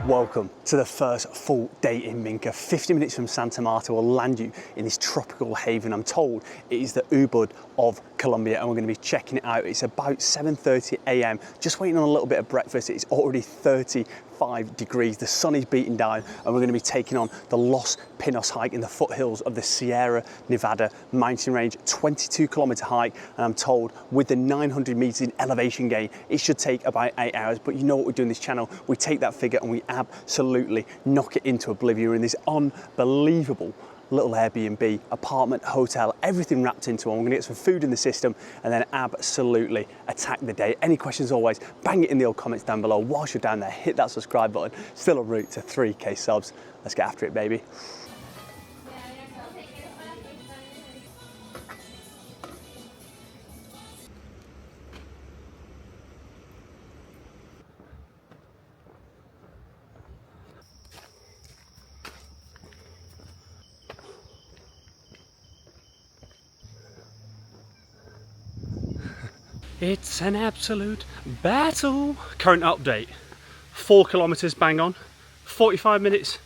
Welcome to the first full day in Minca. 50 minutes from Santa Marta will land you in this tropical haven. I'm told it is the Ubud of Colombia, and we're going to be checking it out. It's about 7:30 a.m. Just waiting on a little bit of breakfast. It's already 35 degrees. The sun is beating down, and we're going to be taking on the Los Pinos hike in the foothills of the Sierra Nevada mountain range. 22-kilometer hike, and I'm told with the 900 meters in elevation gain, it should take about 8 hours. But you know what we do in this channel? We take that figure and we absolutely knock it into oblivion in this unbelievable little Airbnb, apartment, hotel, everything wrapped into one. We're gonna get some food in the system and then absolutely attack the day. Any questions always, bang it in the old comments down below. Whilst you're down there, hit that subscribe button. Still en route to 3K subs. Let's get after it, baby. It's an absolute battle. Current update, 4 kilometers bang on, 45 minutes,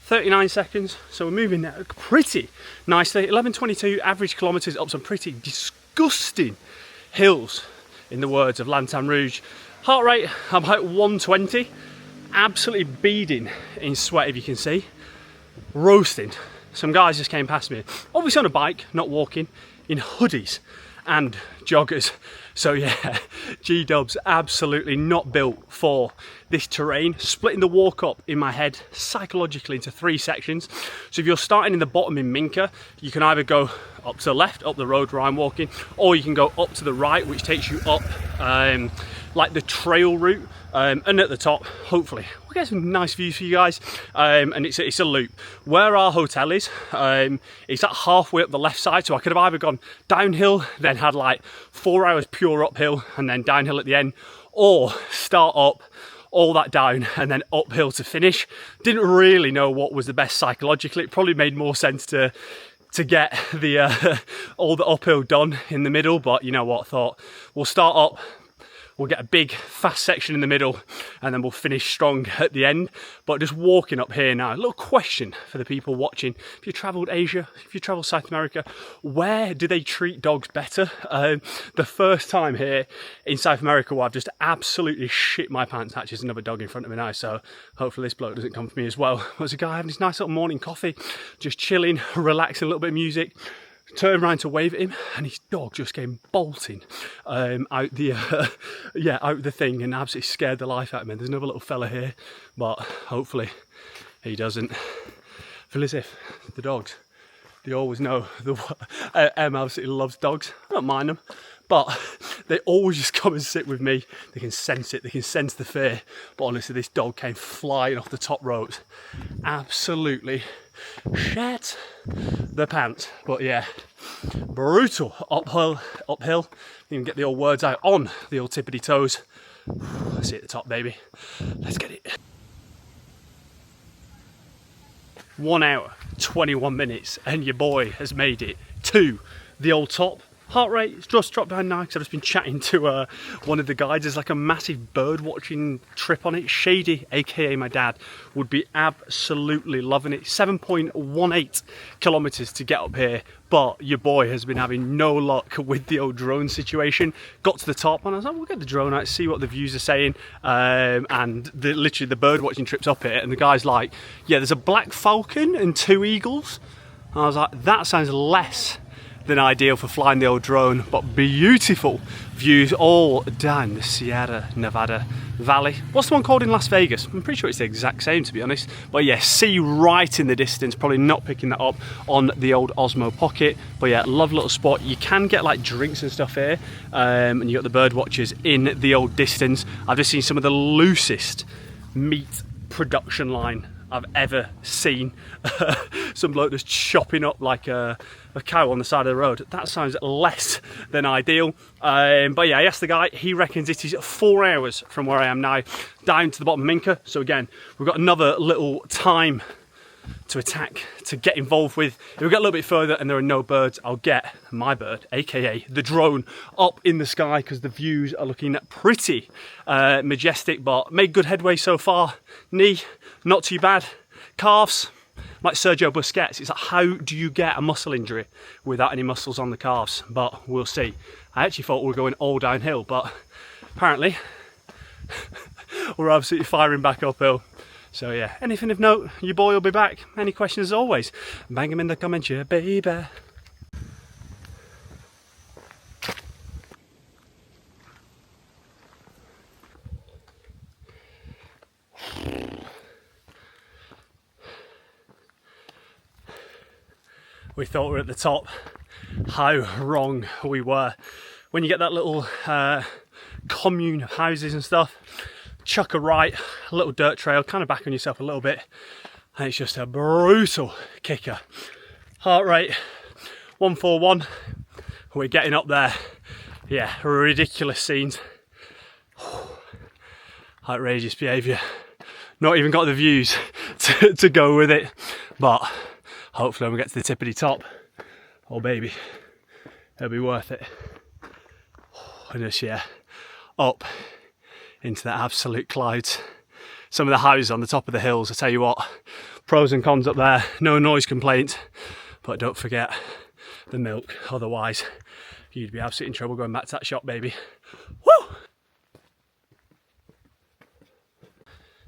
39 seconds. So we're moving now pretty nicely. 11:22 average kilometers up some pretty disgusting hills, in the words of Lantan Rouge. Heart rate about 120, absolutely beading in sweat, if you can see. Roasting. Some guys just came past me, obviously on a bike, not walking, in hoodies and joggers. So yeah, G-dubs absolutely not built for this terrain. Splitting the walk up in my head psychologically into 3 sections. So if you're starting in the bottom in Minca, you can either go up to the left, up the road where I'm walking, or you can go up to the right, which takes you up like the trail route. And at the top, hopefully, we'll get some nice views for you guys. And it's a loop. Where our hotel is, it's at halfway up the left side, so I could have either gone downhill, then had like 4 hours pure uphill, and then downhill at the end, or start up, all that down, and then uphill to finish. Didn't really know what was the best psychologically. It probably made more sense to get the all the uphill done in the middle, but you know what, thought we'll start up. We'll get a big fast section in the middle and then we'll finish strong at the end. But just walking up here now, a little question for the people watching. If you travelled Asia, if you travelled South America, where do they treat dogs better? The first time here in South America where I've just absolutely shit my pants. Actually, there's another dog in front of me now, so hopefully this bloke doesn't come for me as well. There's a guy having his nice little morning coffee, just chilling, relaxing, a little bit of music. Turned around to wave at him, and his dog just came bolting out the out the thing, and absolutely scared the life out of me. There's another little fella here, but hopefully he doesn't. I feel as if the dogs, they always know. Em absolutely loves dogs. I don't mind them, but they always just come and sit with me. They can sense it. They can sense the fear. But honestly, this dog came flying off the top ropes. Absolutely shat the pants. But yeah, brutal uphill. Didn't even get the old words out on the old tippity toes. See at the top, baby. Let's get it. 1 hour, 21 minutes, and your boy has made it to the old top. Heart rate has just dropped down now because I've just been chatting to one of the guides. There's like a massive bird watching trip on it. Shady, aka my dad, would be absolutely loving it. 7.18 kilometers to get up here, but your boy has been having no luck with the old drone situation. Got to the top and I was like, we'll get the drone out, see what the views are saying. And literally the bird watching trip's up here, and the guy's like, yeah, there's a black falcon and 2 eagles. And I was like, that sounds less than ideal for flying the old drone, but beautiful views all down the Sierra Nevada Valley. What's the one called in Las Vegas? I'm pretty sure it's the exact same, to be honest. But yeah, sea right in the distance, probably not picking that up on the old Osmo Pocket. But yeah, love little spot. You can get like drinks and stuff here, and you got the bird watchers in the old distance. I've just seen some of the loosest meat production line I've ever seen. Some bloke just chopping up like a cow on the side of the road. That sounds less than ideal. But yeah, I asked the guy, he reckons it is 4 hours from where I am now down to the bottom of Minca. So again, we've got another little time to attack, to get involved with. If we get a little bit further and there are no birds, I'll get my bird, aka the drone, up in the sky because the views are looking pretty majestic, but made good headway so far. Knee, not too bad. Calves, like Sergio Busquets, it's like, how do you get a muscle injury without any muscles on the calves? But we'll see. I actually thought we were going all downhill, but apparently we're absolutely firing back uphill. So yeah, anything of note, your boy will be back. Any questions as always, bang them in the comments, yeah, baby. We thought we were at the top. How wrong we were. When you get that little commune of houses and stuff, chuck a right, a little dirt trail, kind of back on yourself a little bit, and it's just a brutal kicker. Heart rate 141. We're getting up there. Yeah, ridiculous scenes. Outrageous behaviour. Not even got the views to go with it, but hopefully when we get to the tippity top, oh baby, it'll be worth it. And just, yeah, up into the absolute clouds. Some of the houses on the top of the hills, I tell you what, pros and cons up there, no noise complaint, but don't forget the milk, otherwise you'd be absolutely in trouble going back to that shop, baby. Woo!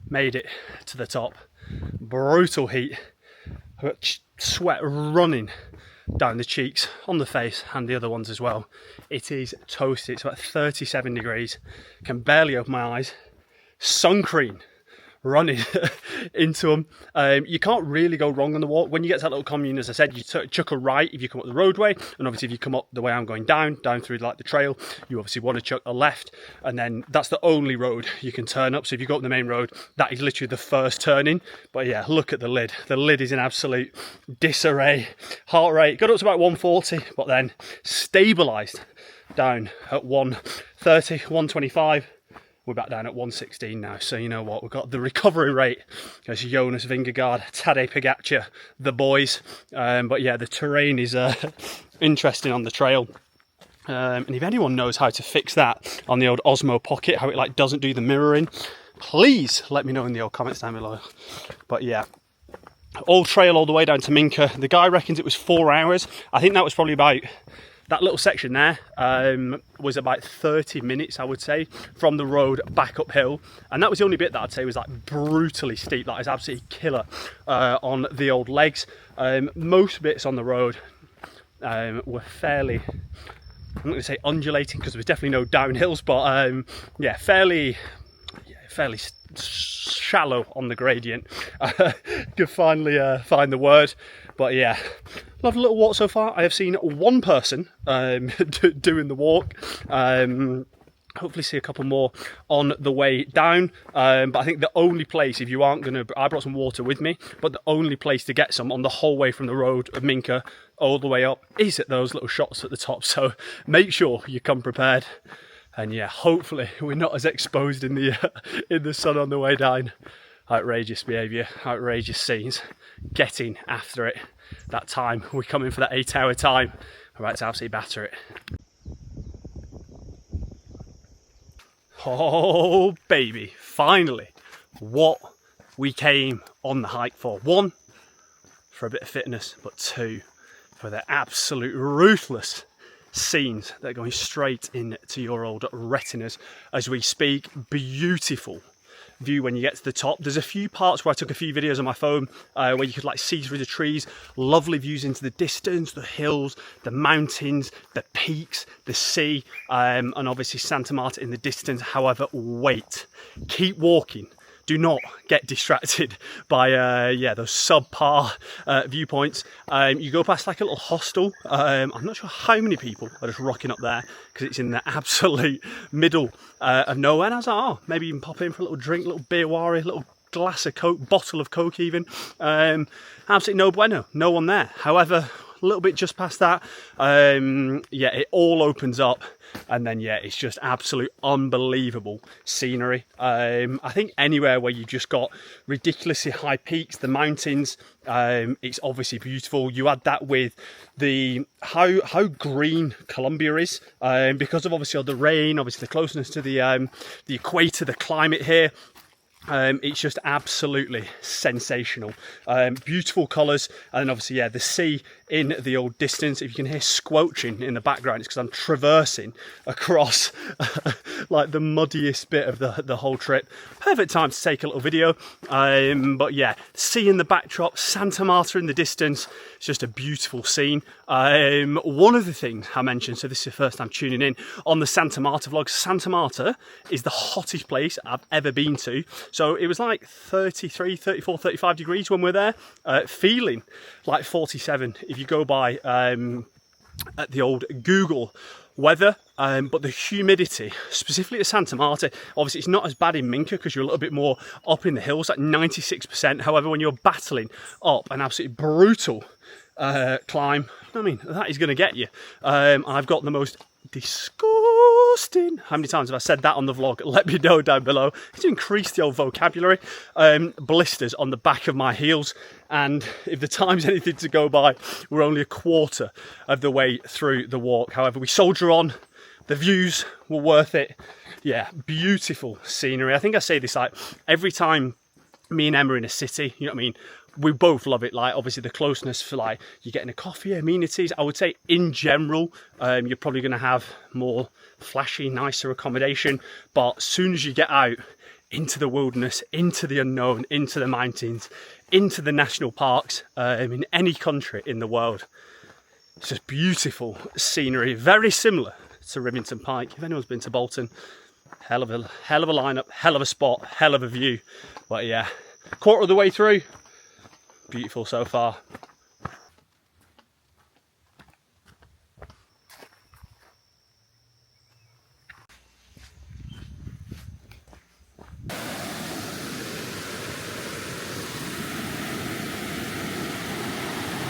Made it to the top. Brutal heat. I've got sweat running down the cheeks, on the face, and the other ones as well. It is toasty. It's about 37 degrees. Can barely open my eyes. Sun cream running into them. You can't really go wrong on the walk. When you get to that little commune, as I said, you chuck a right if you come up the roadway, and obviously if you come up the way I'm going down through like the trail, you obviously want to chuck a left, and then that's the only road you can turn up. So if you go up the main road, that is literally the first turning. But yeah, look at the lid. The lid is in absolute disarray. Heart rate got up to about 140, but then stabilised down at 130, 125. We're back down at 116 now, so you know what, we've got the recovery rate as Jonas Vingegaard, Tadej Pogacar, the boys. But yeah, the terrain is interesting on the trail. And if anyone knows how to fix that on the old Osmo Pocket, how it like doesn't do the mirroring, please let me know in the old comments down below. But yeah, all trail all the way down to Minca. The guy reckons it was 4 hours. I think that was probably about... That little section there was about 30 minutes, I would say, from the road back uphill. And that was the only bit that I'd say was like brutally steep. That is absolutely killer on the old legs. Most bits on the road were fairly, I'm not going to say undulating because there was definitely no downhills, but yeah, fairly shallow on the gradient. Could finally find the word. But yeah, loved a little walk so far. I have seen one person doing the walk. Hopefully see a couple more on the way down. But I think the only place, if you aren't going to... I brought some water with me, but the only place to get some on the whole way from the road of Minca all the way up is at those little shots at the top. So make sure you come prepared. And yeah, hopefully we're not as exposed in the sun on the way down. Outrageous behaviour, outrageous scenes. Getting after it. That time, we're coming for that 8-hour time. We're about to absolutely batter it. Oh baby, finally, what we came on the hike for. 1, for a bit of fitness, but 2, for the absolute ruthless scenes that are going straight into your old retinas as we speak. Beautiful view when you get to the top. There's a few parts where I took a few videos on my phone where you could like see through the trees. Lovely views into the distance, the hills, the mountains, the peaks, the sea, and obviously Santa Marta in the distance. However, wait, keep walking. Do not get distracted by those subpar viewpoints. You go past like a little hostel. I'm not sure how many people are just rocking up there because it's in the absolute middle of nowhere. And I was like, oh, maybe you can pop in for a little drink, a little beer wari, a little glass of Coke, bottle of Coke even. Absolutely no bueno, no one there. However, a little bit just past that. Yeah, it all opens up. And then, yeah, it's just absolute unbelievable scenery. I think anywhere where you've just got ridiculously high peaks, the mountains, it's obviously beautiful. You add that with the how green Colombia is, because of obviously all the rain, obviously the closeness to the equator, the climate here. It's just absolutely sensational. Beautiful colours, and then obviously, yeah, the sea in the old distance. If you can hear squelching in the background, it's because I'm traversing across like the muddiest bit of the whole trip. Perfect time to take a little video. But yeah, sea in the backdrop, Santa Marta in the distance. It's just a beautiful scene. One of the things I mentioned, so this is the first time tuning in on the Santa Marta vlog. Santa Marta is the hottest place I've ever been to. So it was like 33, 34, 35 degrees when we were there, feeling like 47 if you go by at the old Google weather. But the humidity, specifically at Santa Marta, obviously it's not as bad in Minca because you're a little bit more up in the hills, like 96%. However, when you're battling up an absolutely brutal climb, I mean, that is going to get you. I've got the most disgusting, how many times have I said that on the vlog? Let me know down below. To increase the old vocabulary. Blisters on the back of my heels, and if the time's anything to go by, we're only a quarter of the way through the walk. However, we soldier on. The views were worth it. Yeah, beautiful scenery. I think I say this like every time me and Emma are in a city, you know what I mean? We both love it. Like obviously the closeness for like you're getting a coffee, amenities. I would say in general, you're probably going to have more flashy, nicer accommodation. But as soon as you get out into the wilderness, into the unknown, into the mountains, into the national parks, in any country in the world, it's just beautiful scenery. Very similar to Rivington Pike. If anyone's been to Bolton, hell of a lineup, hell of a spot, hell of a view. But yeah, quarter of the way through. Beautiful so far.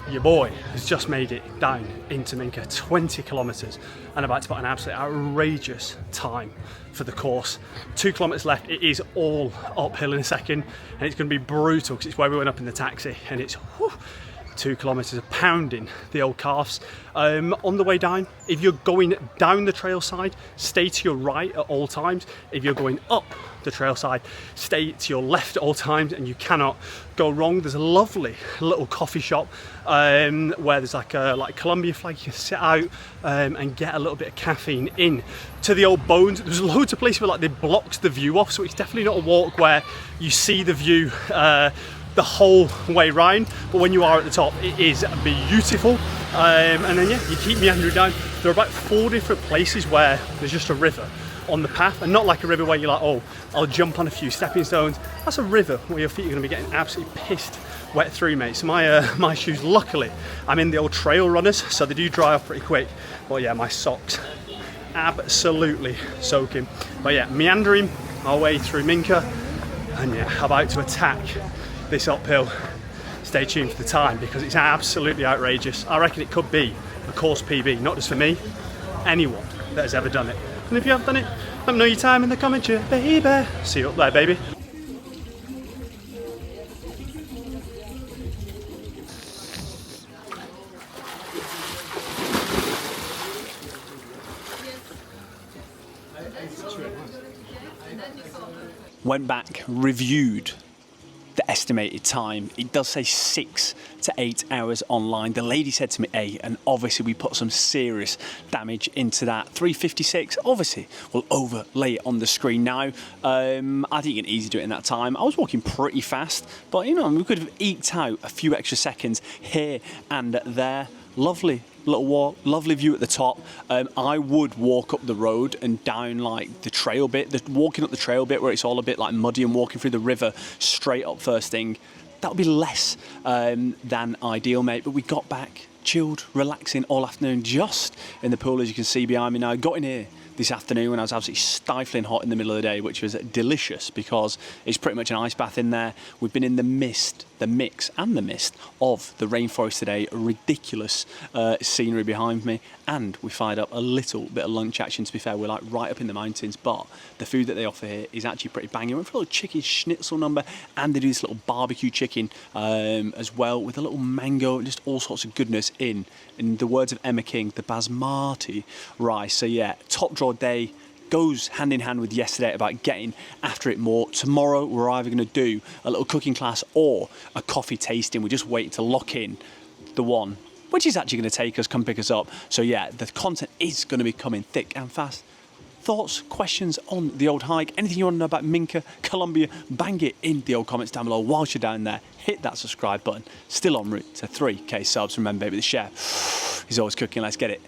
Your boy has just made it down into Minca, 20 kilometres, and about to put an absolutely outrageous time for the course. 2 kilometres left. It is all uphill in a second, and it's going to be brutal because it's where we went up in the taxi, and it's 2 kilometres of pounding the old calves. On the way down, if you're going down the trail side, stay to your right at all times. If you're going up the trail side, stay to your left at all times, and you cannot go wrong. There's a lovely little coffee shop where there's like a Colombia flag. You can sit out and get a little bit of caffeine in to the old bones. There's loads of places where like they blocked the view off, so it's definitely not a walk where you see the view the whole way round, but when you are at the top, it is beautiful. And then yeah, you keep meandering down. There are about 4 different places where there's just a river on the path, and not like a river where you're like, oh, I'll jump on a few stepping stones. That's a river where your feet are going to be getting absolutely pissed wet through, mate. So my shoes, luckily, I'm in the old trail runners, so they do dry off pretty quick. But yeah, my socks absolutely soaking. But yeah, meandering our way through Minca, and yeah, about to attack this uphill. Stay tuned for the time because it's absolutely outrageous. I reckon it could be a course PB, not just for me, anyone that has ever done it. And if you have done it, let me know your time in the comments, baby. See you up there, baby. Went back, reviewed the estimated time. It does say 6 to 8 hours online. The lady said to me 8, and obviously we put some serious damage into that. 3:56, obviously we'll overlay it on the screen now. I think you can easily do it in that time. I was walking pretty fast, but you know, we could have eked out a few extra seconds here and there. Lovely little walk, lovely view at the top. I would walk up the road and down like the trail bit, walking up the trail bit where it's all a bit like muddy, and walking through the river straight up first thing. That would be less than ideal, mate. But we got back, chilled, relaxing all afternoon, just in the pool, as you can see behind me now. Got in here this afternoon when I was absolutely stifling hot in the middle of the day, which was delicious because it's pretty much an ice bath in there. We've been in the mist of the rainforest today, ridiculous scenery behind me, and we fired up a little bit of lunch action. To be fair, we're like right up in the mountains, but the food that they offer here is actually pretty banging. We went for a little chicken schnitzel number, and they do this little barbecue chicken as well with a little mango, just all sorts of goodness in the words of Emma King, the basmati rice. So yeah, top draw day. Goes hand in hand with yesterday about getting after it more. Tomorrow we're either going to do a little cooking class or a coffee tasting. We're just waiting to lock in the one which is actually going to take us, come pick us up. So yeah, the content is going to be coming thick and fast. Thoughts, questions on the old hike, anything you want to know about Minca Colombia, bang it in the old comments down below. Whilst you're down there, hit that subscribe button. Still en route to 3k subs. Remember, baby, the chef is always cooking. Let's get it.